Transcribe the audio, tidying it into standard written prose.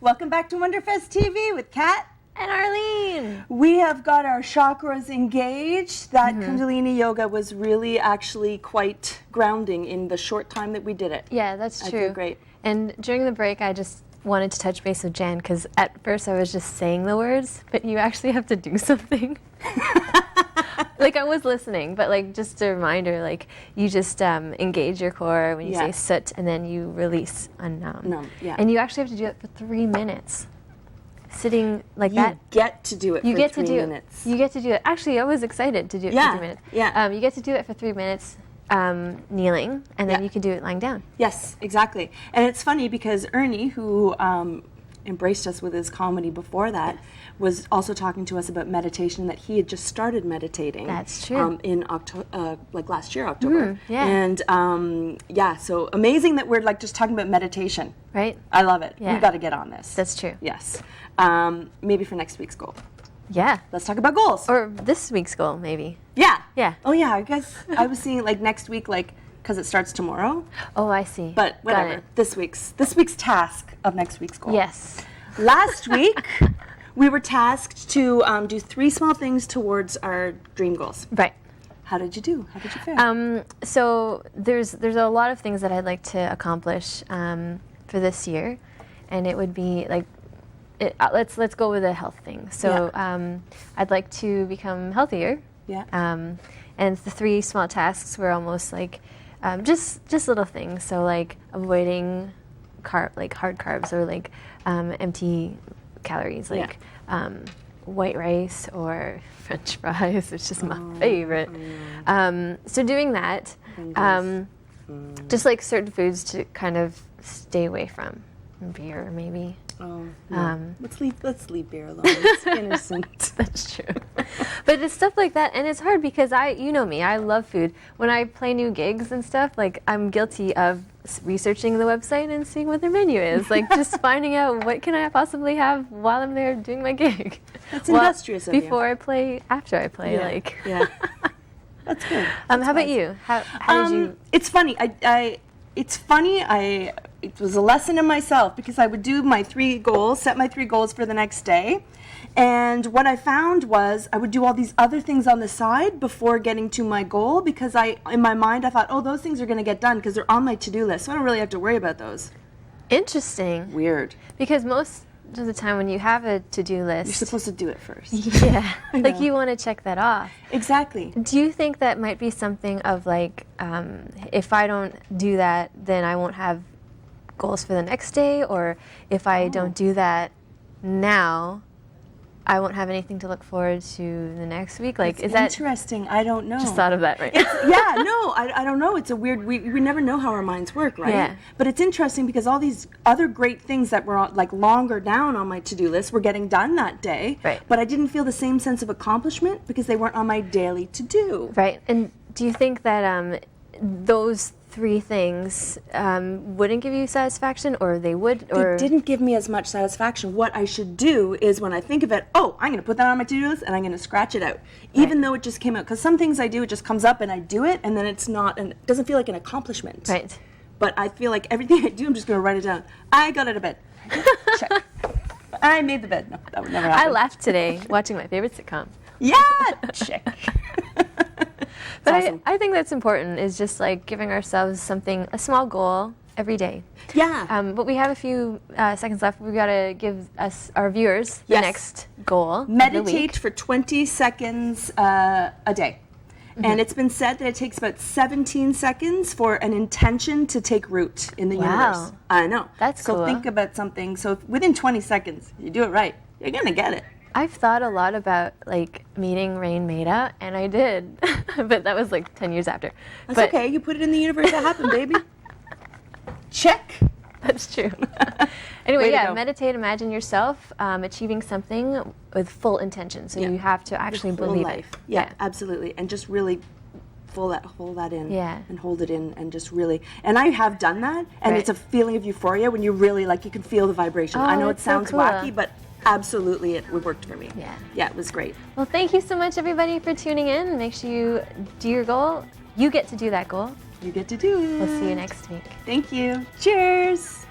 Welcome back to WonderFest TV with Kat and Arlene. We have got our chakras engaged. That Kundalini yoga was really actually quite grounding in the short time that we did it. Yeah, that's true. I feel great. And during the break, I just wanted to touch base with Jan because at first I was just saying the words, but you actually have to do something. Like I was listening, but like just a reminder, like you just engage your core when you say Sept, and then you release unnum. And you actually have to do it for 3 minutes. Sitting like that. You get to do it for 3 minutes. You get to do it. Actually, I was excited to do it for 3 minutes. Yeah. You get to do it for 3 minutes kneeling, and then you can do it lying down. Yes, exactly. And it's funny because Ernie, who embraced us with his comedy before that, was also talking to us about meditation, that he had just started meditating. That's true. In October, like last year, October. Yeah. And so amazing that we're like just talking about meditation. Right. I love it. Yeah. We got to get on this. That's true. Yes. Maybe for next week's goal. Yeah. Let's talk about goals. Or this week's goal, maybe. Yeah. Yeah. Oh yeah, I guess I was seeing like next week, like, because it starts tomorrow. Oh, I see. But whatever. This week's task of next week's goal. Yes. Last week, we were tasked to do 3 small things towards our dream goals. Right. How did you do? How did you fare? So there's a lot of things that I'd like to accomplish for this year, and it would be like, let's go with a health thing. So I'd like to become healthier. Yeah. And the 3 small tasks were almost like just little things. So like avoiding hard carbs, or like empty calories, like white rice or French fries, which is my favorite. So doing that, just like certain foods to kind of stay away from. Beer, maybe. Oh, no. Let's leave beer alone. It's innocent. That's true. But it's stuff like that, and it's hard because you know me, I love food. When I play new gigs and stuff, like I'm guilty of researching the website and seeing what their menu is, like just finding out what can I possibly have while I'm there doing my gig. That's industrious of you. Before I play, after I play, like. Yeah. That's good. How about you? How did you? It's funny. It was a lesson in myself because I would do my 3 goals, set my 3 goals for the next day. And what I found was I would do all these other things on the side before getting to my goal because in my mind I thought, oh, those things are going to get done because they're on my to-do list, so I don't really have to worry about those. Interesting. Weird. Because most of the time when you have a to-do list, you're supposed to do it first. Yeah. Like you want to check that off. Exactly. Do you think that might be something of like, if I don't do that, then I won't have goals for the next day, or if I don't do that now, I won't have anything to look forward to the next week? Like, is that interesting? I don't know. Just thought of that right now. I don't know. It's a weird. We never know how our minds work, right? Yeah. But it's interesting because all these other great things that were like longer down on my to-do list were getting done that day. Right. But I didn't feel the same sense of accomplishment because they weren't on my daily to-do. Right. And do you think that those 3 things wouldn't give you satisfaction, or they would? Or It didn't give me as much satisfaction. What I should do is when I think of it, I'm going to put that on my to-do list and I'm going to scratch it out, even though it just came out. Because some things I do, it just comes up and I do it, and then it doesn't feel like an accomplishment. Right. But I feel like everything I do, I'm just going to write it down. I got out of bed. Check. I made the bed. No, that would never happen. I laughed today watching my favorite sitcom. Yeah, check. But awesome. I think that's important, is just like giving ourselves a small goal every day. Yeah. But we have a few seconds left. We've got to give our viewers the next goal. Meditate for 20 seconds a day. And it's been said that it takes about 17 seconds for an intention to take root in the universe. I know. That's cool. So think about something. So within 20 seconds, you do it right, you're going to get it. I've thought a lot about like meeting Rain Maida, and I did, but that was like 10 years after. That's okay. You put it in the universe to happen, baby. Check. That's true. Anyway, meditate, imagine yourself achieving something with full intention. So you have to actually believe it. Yeah, absolutely. And just really hold that in and hold it in and just really, and I have done that, and it's a feeling of euphoria when you really, like, you can feel the vibration. I know it sounds wacky, but absolutely it worked for me. Yeah, it was great. Well, thank you so much, everybody, for tuning in. Make sure you do your goal. You get to do that goal. You get to do it. We'll see you next week. Thank you. Cheers.